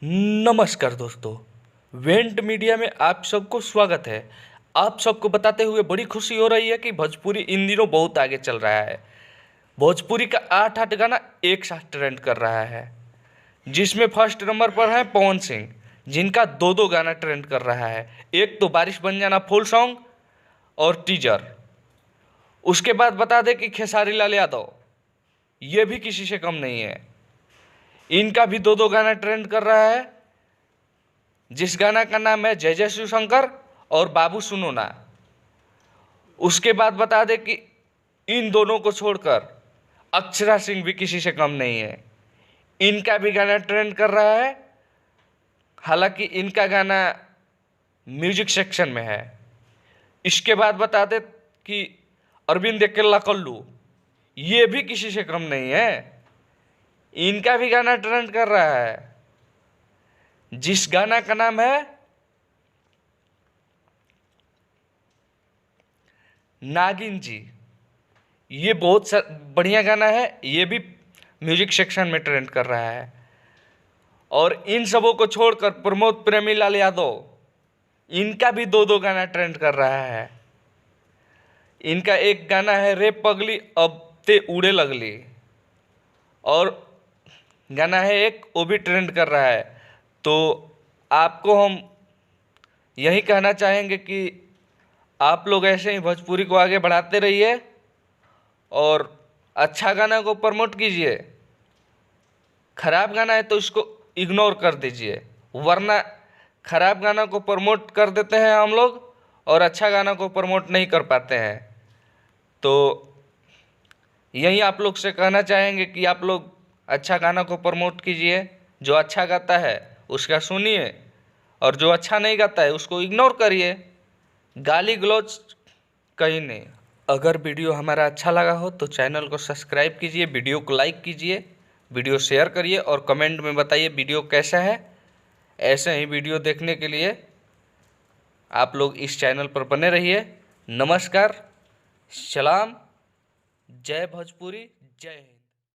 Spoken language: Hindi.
नमस्कार दोस्तों, वेंट मीडिया में आप सबको स्वागत है। आप सबको बताते हुए बड़ी खुशी हो रही है कि भोजपुरी इन दिनों बहुत आगे चल रहा है। भोजपुरी का 8-8 गाना एक साथ ट्रेंड कर रहा है, जिसमें फर्स्ट नंबर पर है पवन सिंह, जिनका दो दो गाना ट्रेंड कर रहा है। एक तो बारिश बन जाना फुल सॉन्ग और टीजर। उसके बाद बता दें कि खेसारी लाल यादव, ये भी किसी से कम नहीं है। इनका भी दो दो गाना ट्रेंड कर रहा है, जिस गाना का नाम है जय जय शिव शंकर और बाबू सुनो ना। उसके बाद बता दें कि इन दोनों को छोड़कर अक्षरा सिंह भी किसी से कम नहीं है। इनका भी गाना ट्रेंड कर रहा है, हालांकि इनका गाना म्यूजिक सेक्शन में है। इसके बाद बता दें कि अरविंद अकेला कल्लू, ये भी किसी से कम नहीं है। इनका भी गाना ट्रेंड कर रहा है, जिस गाना का नाम है नागिन जी। ये बहुत बढ़िया गाना है, ये भी म्यूजिक सेक्शन में ट्रेंड कर रहा है। और इन सबों को छोड़कर प्रमोद प्रेमी लाल यादव, इनका भी दो दो गाना ट्रेंड कर रहा है। इनका एक गाना है रे पगली अब ते उड़े लगली, और गाना है एक, वो भी ट्रेंड कर रहा है। तो आपको हम यही कहना चाहेंगे कि आप लोग ऐसे ही भोजपुरी को आगे बढ़ाते रहिए और अच्छा गाना को प्रमोट कीजिए। खराब गाना है तो इसको इग्नोर कर दीजिए, वरना खराब गाना को प्रमोट कर देते हैं हम लोग और अच्छा गाना को प्रमोट नहीं कर पाते हैं। तो यही आप लोग से कहना चाहेंगे कि आप लोग अच्छा गाना को प्रमोट कीजिए। जो अच्छा गाता है उसका सुनिए, और जो अच्छा नहीं गाता है उसको इग्नोर करिए। गाली गलौज कहीं नहीं। अगर वीडियो हमारा अच्छा लगा हो तो चैनल को सब्सक्राइब कीजिए, वीडियो को लाइक कीजिए, वीडियो शेयर करिए और कमेंट में बताइए वीडियो कैसा है। ऐसे ही वीडियो देखने के लिए आप लोग इस चैनल पर बने रहिए। नमस्कार, सलाम, जय भोजपुरी, जय हिंद।